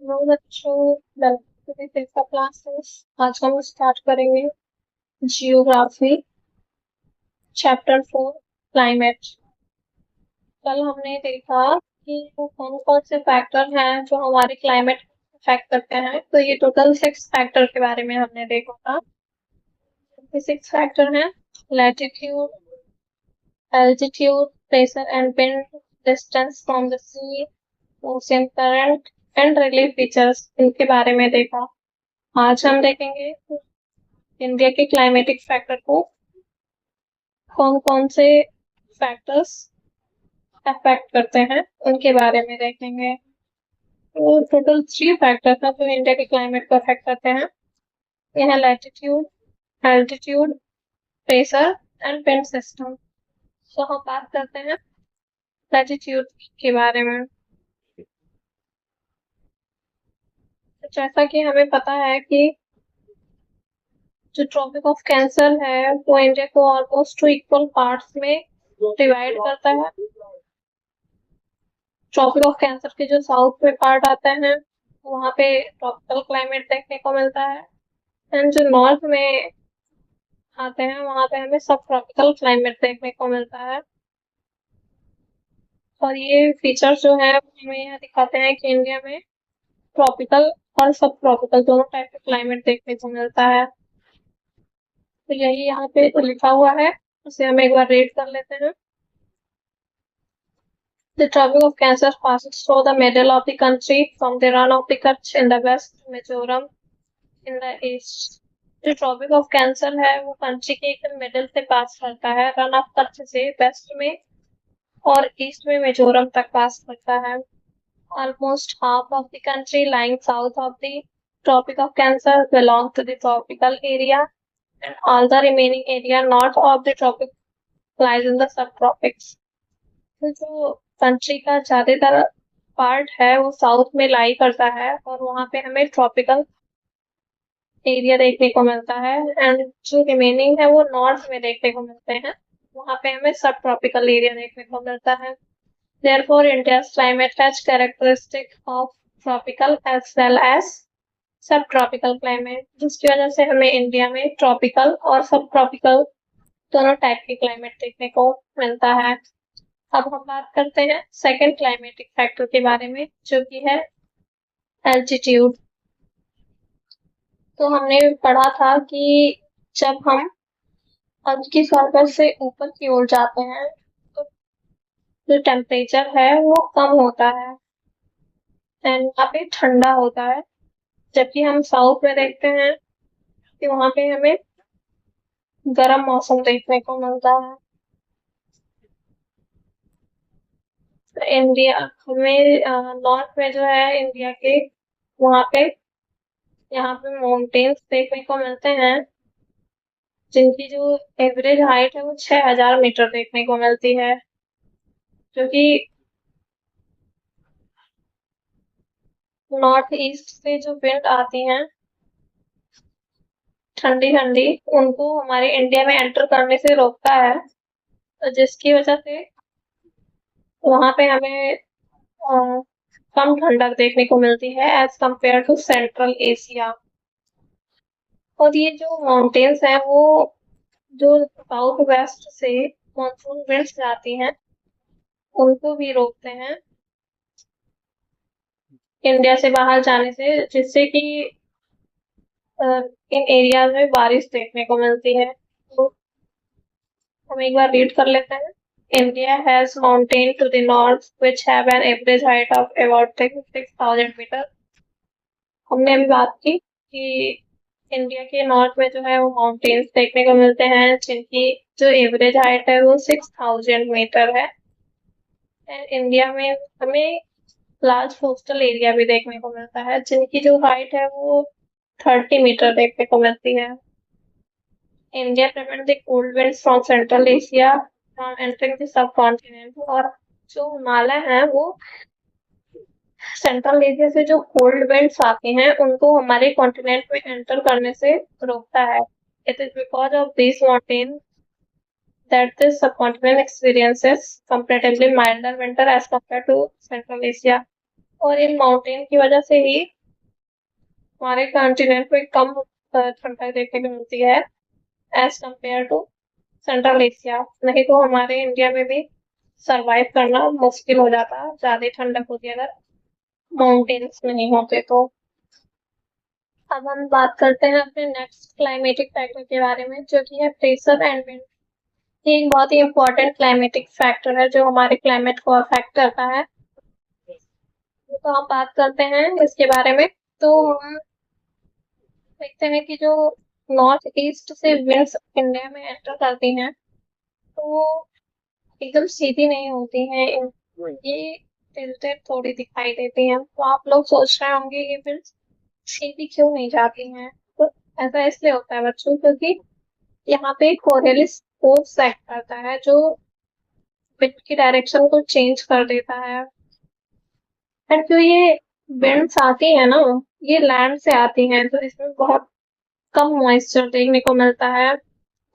Hello बच्चों, welcome to the classes. आज हम स्टार्ट करेंगे जियोग्राफी चैप्टर 4 क्लाइमेट। कल हमने देखा कि कौन कौन से फैक्टर हैं जो हमारे क्लाइमेट अफेक्ट करते हैं। तो ये टोटल 6 फैक्टर के बारे में हमने देखा था। 6 फैक्टर हैं: latitude, altitude, pressure and wind, distance from the sea, ocean current and relief features. इनके बारे में देखा। आज हम देखेंगे इंडिया के क्लाइमेटिक फैक्टर को, कौन कौन से फैक्टर्स अफेक्ट करते हैं उनके बारे में देखेंगे। तो टोटल 3 फैक्टर था जो इंडिया के क्लाइमेट को अफेक्ट करते हैं। ये है latitude, altitude, pressure and wind system. तो हम बात करते हैं लैटिट्यूड के बारे में। तो जैसा कि हमें पता है कि जो ट्रॉपिक ऑफ कैंसर है वो इंडिया को ऑलमोस्ट 2 इक्वल पार्ट्स में डिवाइड करता है। ट्रॉपिक ऑफ कैंसर के जो साउथ में पार्ट आते हैं वहाँ पे ट्रॉपिकल क्लाइमेट देखने को मिलता है, एंड जो नॉर्थ में आते हैं वहाँ पे हमें सब ट्रॉपिकल क्लाइमेट देखने को मिलता है। और ये फीचर्स जो है हमें यह दिखाते हैं कि इंडिया में ट्रॉपिकल और सब ट्रॉपिकल दोनों टाइप का क्लाइमेट देखने को मिलता है। तो यही यहाँ पे लिखा हुआ है, उसे हम एक बार रीड कर लेते हैं। The Tropic of Cancer passes through the middle of the country from the run of the Kutch in the west to Mizoram in the east. जो ट्रॉपिक ऑफ कैंसर है वो कंट्री के एकदम मिडिल से पास करता है, रन ऑफ कच्छ से waste में और ईस्ट में मिजोरम तक पास करता है। Almost half of the country lying south of the tropic of cancer belong to the tropical area and all the remaining area north of the tropic lies in the subtropics. तो जो country का ज्यादातर part है वो south में लाई करता है और वहाँ पे हमें ट्रॉपिकल एरिया देखने को मिलता है, एंड जो रिमेनिंग है वो नॉर्थ में देखने को मिलते हैं, वहाँ पे हमें सब ट्रॉपिकल एरिया देखने को मिलता है। Therefore, India's climate has characteristic of tropical as well as subtropical climate, जिसकी वजह से हमें इंडिया में ट्रॉपिकल और सब ट्रॉपिकल दोनों टाइप के क्लाइमेट देखने को मिलता है। अब हम बात करते हैं सेकेंड क्लाइमेटिक फैक्टर के बारे में, जो कि है एल्टीट्यूड। तो हमने पढ़ा था कि जब हम अर्थ की सरफेस से ऊपर की ओर जाते हैं तो जो टेम्परेचर है वो कम होता है एंड वहाँ पे ठंडा होता है, जबकि हम साउथ में देखते हैं कि वहाँ पे हमें गर्म मौसम देखने को मिलता है। तो इंडिया हमें नॉर्थ में जो है इंडिया के, वहाँ पे यहाँ पे माउंटेन्स देखने को मिलते हैं जिनकी जो एवरेज हाइट है वो 6000 मीटर देखने को मिलती है, जो कि नॉर्थ ईस्ट से जो विंड आती हैं ठंडी ठंडी, उनको हमारे इंडिया में एंटर करने से रोकता है, तो जिसकी वजह से वहाँ पे हमें कम ठंडक देखने को मिलती है as compare to central Asia. और ये जो माउंटेन्स हैं वो जो साउथ वेस्ट से मानसून विंड्स आती हैं उनको भी रोकते हैं इंडिया से बाहर जाने से, जिससे कि इन एरियाज में बारिश देखने को मिलती है। तो हम एक बार रीड कर लेते हैं। India has mountains to the north which have an average height of about 6,000 metre. हमने अभी बात की कि इंडिया के नॉर्थ में जो है वो माउंटेन्स देखने को मिलते हैं जिनकी जो एवरेज हाइट है वो 6,000 मीटर है। एंड इंडिया में हमें लार्ज कोस्टल एरिया भी देखने को मिलता है जिनकी जो हाइट है वो 30 मीटर देखने को मिलती है। India prevent the cold winds from Central Asia from entering the subcontinent। और जो हिमालय है वो सेंट्रल एशिया से जो कोल्ड विंड्स आती हैं उनको हमारे कॉन्टिनेंट में एंटर करने से रोकता है। It is because of this mountain that this subcontinent experiences comparatively milder winter as compared to Central Asia। और इन माउंटेन की वजह से ही हमारे कॉन्टिनेंट में कम ठंडक देखने को मिलती है as compare to central Asia. नहीं तो हमारे इंडिया में भी सरवाइव करना मुश्किल हो जाता, ज्यादा ठंडक होती अगर माउंटेन्स नहीं होते तो। अब हम बात करते हैं अपने नेक्स्ट क्लाइमेटिक फैक्टर के बारे में, जो कि है प्रेशर एंड विंड। ये एक बहुत ही इम्पोर्टेंट क्लाइमेटिक फैक्टर है जो हमारे क्लाइमेट को अफेक्ट करता है। तो हम बात करते हैं इसके बारे में। तो हम देखते हैं कि जो नॉर्थ ईस्ट से विंड्स इंडिया में एंटर करती हैं तो एकदम सीधी नहीं होती हैं, ये टिल्टेड थोड़ी दिखाई देती हैं। तो आप लोग सोच रहे होंगे ये विंड्स सीधी क्यों नहीं जाती हैं। तो ऐसा इसलिए होता है बच्चों, क्योंकि यहाँ पे कोरियलिस फोर्स एक्ट करता है जो विंड की डायरेक्शन को चेंज कर देता है। एंड जो ये विंड्स आती है ना, ये लैंड से आती हैं, तो इसमें बहुत कम मॉइस्चर देखने को मिलता है।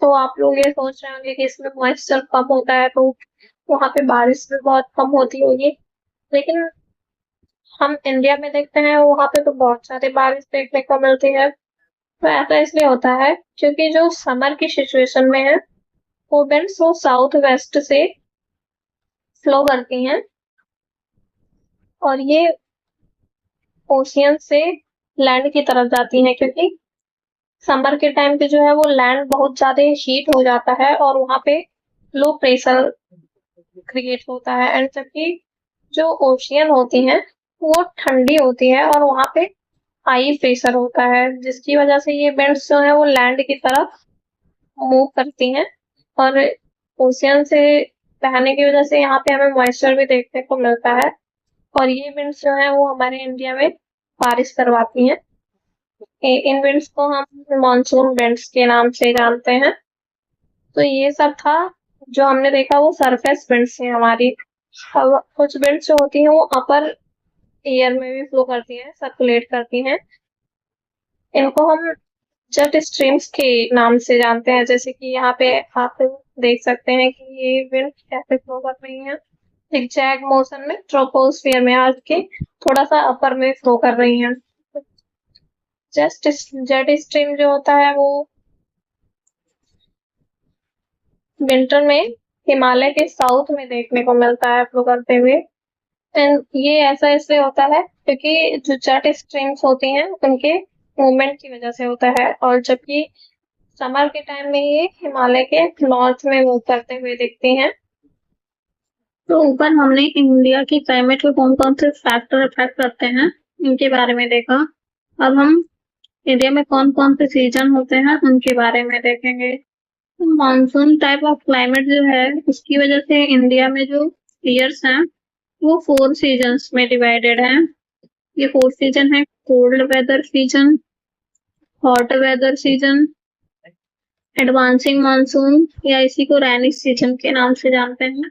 तो आप लोग ये सोच रहे होंगे कि इसमें मॉइस्चर कम होता है तो वहां पे बारिश भी बहुत कम होती होगी, लेकिन हम इंडिया में देखते हैं वहां पे तो बहुत सारी बारिश देखने को मिलती है। तो ऐसा इसलिए होता है क्योंकि जो समर की सिचुएशन में है वो विंड्स वो साउथ वेस्ट से फ्लो करती हैं और ये ओशियन से लैंड की तरफ जाती हैं, क्योंकि समर के टाइम पे जो है वो लैंड बहुत ज्यादा हीट हो जाता है और वहां पे लो प्रेशर क्रिएट होता है। एंड जबकि जो ओशियन होती है वो ठंडी होती है और वहां पे हाई प्रेशर होता है, जिसकी वजह से ये विंड्स जो है वो लैंड की तरफ मूव करती हैं। और ओशियन से बहने की वजह से यहाँ पे हमें मॉइस्चर भी देखने को मिलता है और ये विंड्स जो है वो हमारे इंडिया में बारिश करवाती हैं। इन विंड्स को हम मानसून विंड्स के नाम से जानते हैं। तो ये सब था जो हमने देखा, वो सरफेस विंड्स हैं हमारी। अब कुछ विंड्स जो होती हैं वो अपर एयर में भी फ्लो करती हैं, सर्कुलेट करती हैं। इनको हम जेट स्ट्रीम्स के नाम से जानते हैं। जैसे कि यहाँ पे आप देख सकते हैं कि ये विंड कैसे फ्लो कर रही है, जिगजैग मोशन में ट्रोपोस्फियर में आज के थोड़ा सा अपर में फ्लो कर रही हैं। जेट जेट स्ट्रीम जो होता है वो विंटर में हिमालय के साउथ में देखने को मिलता है फ्लो करते हुए। एंड ये ऐसा इसलिए होता है क्योंकि जो जेट स्ट्रीम्स होती हैं उनके मूवमेंट की वजह से होता है, और जबकि समर के टाइम में ये हिमालय के नॉर्थ में मूव करते हुए दिखती हैं। तो ऊपर हमने इंडिया की क्लाइमेट को कौन कौन से फैक्टर अफेक्ट करते हैं इनके बारे में देखा। अब हम इंडिया में कौन कौन से सीजन होते हैं उनके बारे में देखेंगे। मानसून टाइप ऑफ क्लाइमेट जो है उसकी वजह से इंडिया में जो ईयर्स हैं वो 4 सीजन्स में डिवाइडेड हैं। ये 4 सीजन है: cold weather season, hot weather season, advancing monsoon या इसी को रैनी सीजन के नाम से जानते हैं,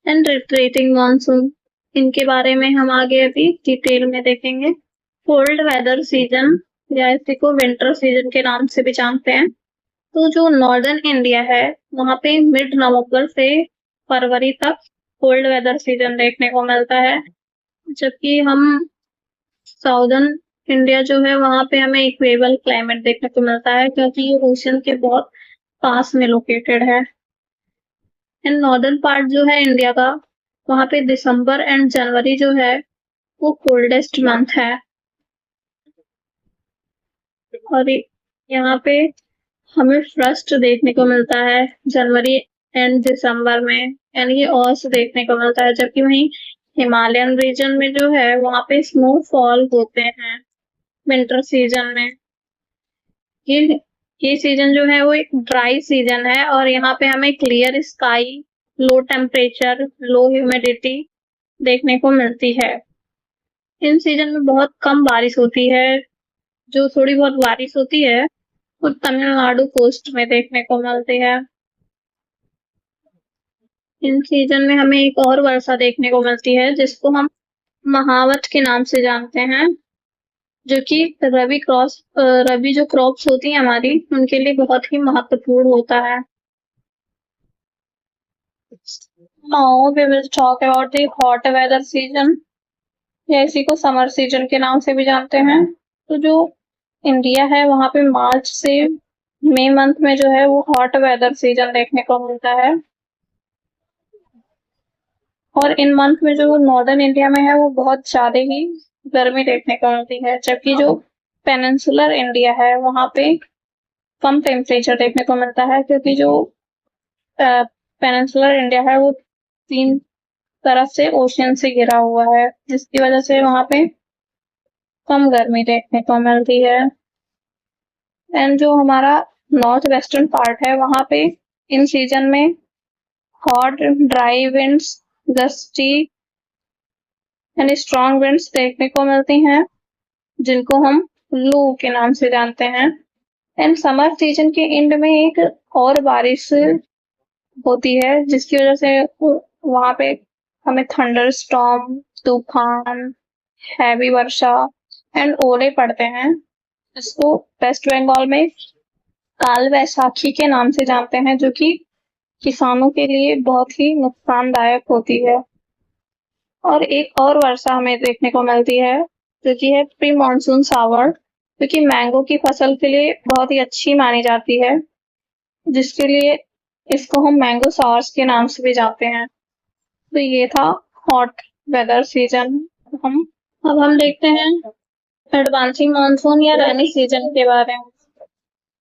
एंड रिट्रीटिंग मानसून। इनके बारे में हम आगे अभी डिटेल में देखेंगे। कोल्ड वेदर सीजन या इसी को विंटर सीजन के नाम से भी जानते हैं। तो जो नॉर्दर्न इंडिया है वहां पे मिड नवंबर से फरवरी तक कोल्ड वेदर सीजन देखने को मिलता है, जबकि हम साउदर्न इंडिया जो है वहां पे हमें इक्वेबल क्लाइमेट देखने को मिलता है, क्योंकि ये ओशन के बहुत पास में लोकेटेड है। एंड नॉर्दर्न पार्ट जो है इंडिया का, वहां पे दिसंबर एंड जनवरी जो है वो कोल्डेस्ट मंथ है। और यहाँ पे हमें फ्रस्ट देखने को मिलता है जनवरी एंड दिसंबर में, यानी ये ऑस देखने को मिलता है। जबकि वहीं हिमालयन रीजन में जो है वहां पे स्नोफॉल होते हैं विंटर सीजन में। ये ये सीजन जो है वो एक ड्राई सीजन है और यहाँ पे हमें क्लियर स्काई, लो टेम्परेचर, लो ह्यूमिडिटी देखने को मिलती है। इन सीजन में बहुत कम बारिश होती है। जो थोड़ी बहुत बारिश होती है वो तमिलनाडु कोस्ट में देखने को मिलती है। इन सीजन में हमें एक और वर्षा देखने को मिलती है जिसको हम महावत के नाम से जानते हैं, जो कि रबी जो क्रॉप्स होती हैं हमारी उनके लिए बहुत ही महत्वपूर्ण होता है। Now we will talk about the hot weather season. या इसी को समर सीजन के नाम से भी जानते हैं। तो जो इंडिया है वहाँ पे मार्च से मई मंथ में जो है वो हॉट वेदर सीजन देखने को मिलता है, और इन मंथ में जो नॉर्दर्न इंडिया में है वो बहुत ज्यादा ही गर्मी देखने को मिलती है, जबकि जो पेनिनसुलर इंडिया है वहाँ पे कम टेम्परेचर देखने को मिलता है, क्योंकि जो पेनिनसुलर इंडिया है वो 3 तरफ से ओशियन से घिरा हुआ है, जिसकी वजह से वहाँ पे कम गर्मी देखने को मिलती है। एंड जो हमारा नॉर्थ वेस्टर्न पार्ट है वहाँ पे इन सीजन में hot dry winds, gusty and strong winds देखने को मिलती हैं, जिनको हम लू के नाम से जानते हैं। एंड समर सीजन के एंड में एक और बारिश होती है, जिसकी वजह से वहां पे हमें थंडर स्टॉर्म, तूफान, हैवी वर्षा एंड ओले पड़ते हैं। इसको वेस्ट बंगाल में काल वैसाखी के नाम से जानते हैं, जो कि किसानों के लिए बहुत ही नुकसानदायक होती है। और एक और वर्षा हमें देखने को मिलती है जो कि है प्री मानसून सावर, जो कि मैंगो की फसल के लिए बहुत ही अच्छी मानी जाती है, जिसके लिए इसको हम मैंगो सॉर्स के नाम से भी जानते हैं। तो ये था हॉट वेदर सीजन। हम अब हम देखते हैं एडवांसिंग मानसून या रेनी सीजन के बारे में।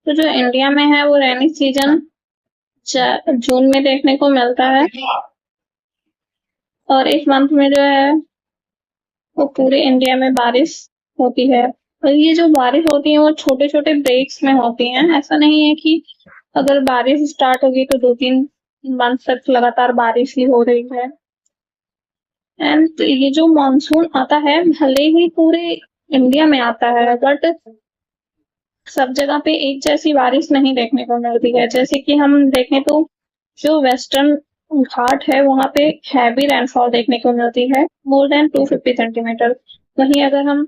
तो जो इंडिया में है वो रेनी सीजन जून में देखने को मिलता है, और इस मंथ में जो है वो पूरे इंडिया में बारिश होती है। और ये जो बारिश होती है वो छोटे छोटे ब्रेक्स में होती हैं, ऐसा नहीं है कि अगर बारिश स्टार्ट होगी तो 2-3 मंथ तक लगातार बारिश ही हो रही है। एंड ये जो मानसून आता है भले ही पूरे इंडिया में आता है, बट सब जगह पे एक जैसी बारिश नहीं देखने को मिलती है। जैसे कि हम देखें तो जो वेस्टर्न घाट है वहां पे हैवी रेनफॉल देखने को मिलती है, मोर देन 250 सेंटीमीटर। वहीं अगर हम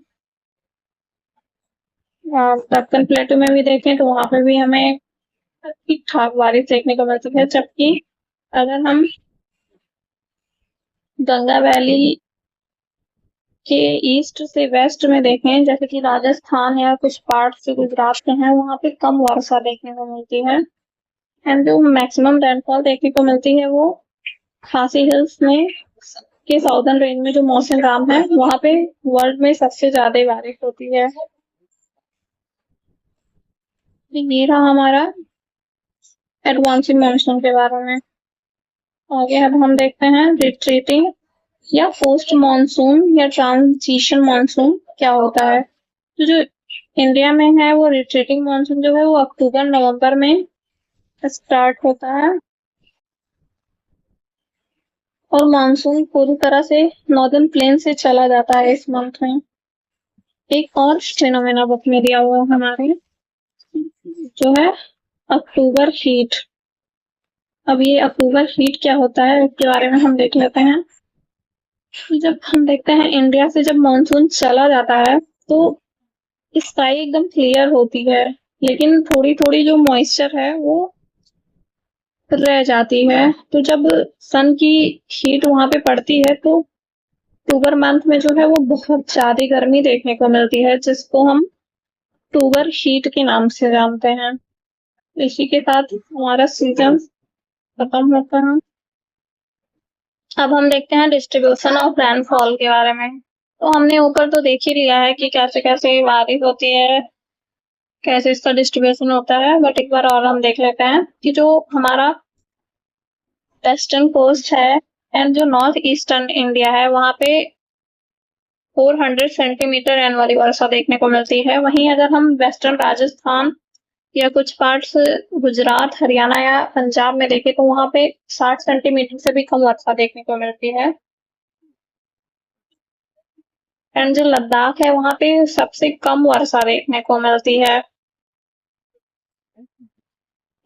दक्कन प्लेटो में भी देखें तो वहां पे भी हमें ठीक ठाक बारिश देखने को मिलती है। जबकि अगर हम गंगा वैली के ईस्ट से वेस्ट में देखें, जैसे कि राजस्थान या कुछ पार्ट से गुजरात के हैं, वहां पे कम वर्षा देखने को मिलती है। एंड जो मैक्सिमम रेनफॉल देखने को मिलती है वो खासी हिल्स में के साउदर्न रेंज में जो मौसम राम है वहां पे वर्ल्ड में सबसे ज्यादा बारिश होती है। ये रहा हमारा एडवांसिंग मानसून के बारे में। आगे अब हम देखते हैं रिट्रीटिंग या पोस्ट मानसून या ट्रांजिशन मानसून क्या होता है। तो जो इंडिया में है वो रिट्रीटिंग मानसून जो है वो अक्टूबर नवंबर में स्टार्ट होता है, और मानसून पूरी तरह से नॉर्दर्न प्लेन से चला जाता है इस मंथ में। एक और फिनोमेना बुक में दिया हुआ है हमारे, जो है अक्टूबर हीट। अब ये अक्टूबर हीट क्या होता है इसके बारे में हम देख लेते हैं। जब हम देखते हैं इंडिया से जब मानसून चला जाता है तो स्काई एकदम क्लियर होती है, लेकिन थोड़ी थोड़ी जो मॉइस्चर है वो रह जाती है। तो जब सन की हीट वहां पे पड़ती है तो अक्टूबर मंथ में जो है वो बहुत ज्यादा गर्मी देखने को मिलती है, जिसको हम अक्टूबर हीट के नाम से जानते हैं। इसी के साथ हमारा सीजन खत्म होता है। अब हम देखते हैं डिस्ट्रीब्यूशन ऑफ रेनफॉल के बारे में। तो हमने ऊपर तो देख ही लिया है कि कैसे कैसे बारिश होती है, कैसे इसका डिस्ट्रीब्यूशन होता है, बट एक बार और हम देख लेते हैं कि जो हमारा वेस्टर्न कोस्ट है एंड जो नॉर्थ ईस्टर्न इंडिया है वहां पे 400 सेंटीमीटर एनुअली वर्षा देखने को मिलती है। वहीं अगर हम वेस्टर्न राजस्थान या कुछ पार्ट्स गुजरात, हरियाणा या पंजाब में देखें तो वहां पे 60 सेंटीमीटर से भी कम वर्षा देखने को मिलती है। एंड जो लद्दाख है वहां पे सबसे कम वर्षा देखने को मिलती है।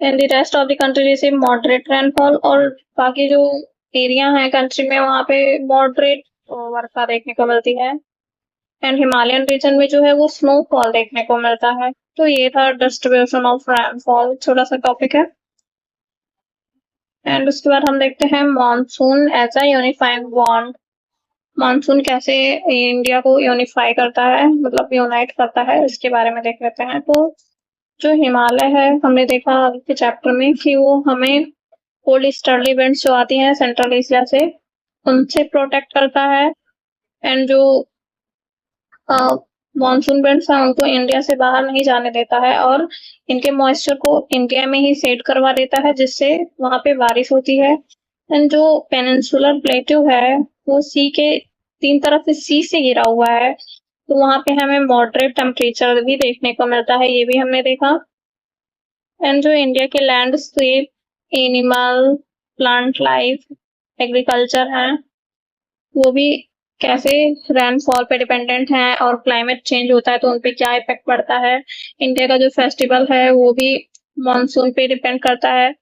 And the rest of the country जैसे मॉडरेट रेनफॉल, और बाकी जो एरिया है कंट्री में वहां पे मॉडरेट वर्षा देखने को मिलती है। एंड हिमालयन रीजन में जो है वो स्नोफॉल देखने को मिलता है। तो ये था डिस्ट्रीब्यूशन ऑफ रेनफॉल, छोटा सा टॉपिक है। एंड उसके बाद हम देखते हैं monsoon as a unifying bond. Monsoon कैसे इंडिया को यूनिफाई करता है, मतलब यूनाइट करता है, इसके बारे में देख लेते हैं। तो जो हिमालय है, हमने देखा अभी के चैप्टर में कि वो हमें कोल्ड ईस्टर्ली विंड्स जो आती हैं सेंट्रल एशिया से, उनसे प्रोटेक्ट करता है। एंड जो मानसून विंड्स हैं उनको इंडिया से बाहर नहीं जाने देता है, और इनके मॉइस्चर को इंडिया में ही सेट करवा देता है, जिससे वहां पे बारिश होती है। एंड जो पेनिनसुलर प्लेट्यू है वो सी के 3 तरफ से सी से घिरा हुआ है, तो वहां पे हमें मॉडरेट टेम्परेचर भी देखने को मिलता है, ये भी हमने देखा। एंड जो इंडिया के landscape, animal, plant life, agriculture है, वो भी कैसे रेनफॉल पे डिपेंडेंट हैं, और क्लाइमेट चेंज होता है तो उन पे क्या इफेक्ट पड़ता है। इंडिया का जो फेस्टिवल है वो भी मानसून पे डिपेंड करता है।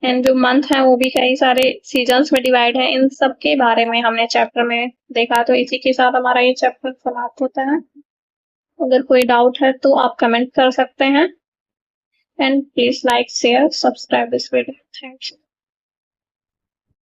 एंड जो मंथ है वो भी कई सारे सीजन्स में डिवाइड है। इन सब के बारे में हमने चैप्टर में देखा, तो इसी के साथ हमारा ये चैप्टर समाप्त होता है। अगर कोई डाउट है तो आप कमेंट कर सकते हैं। And please like, share, subscribe this video. Thank you.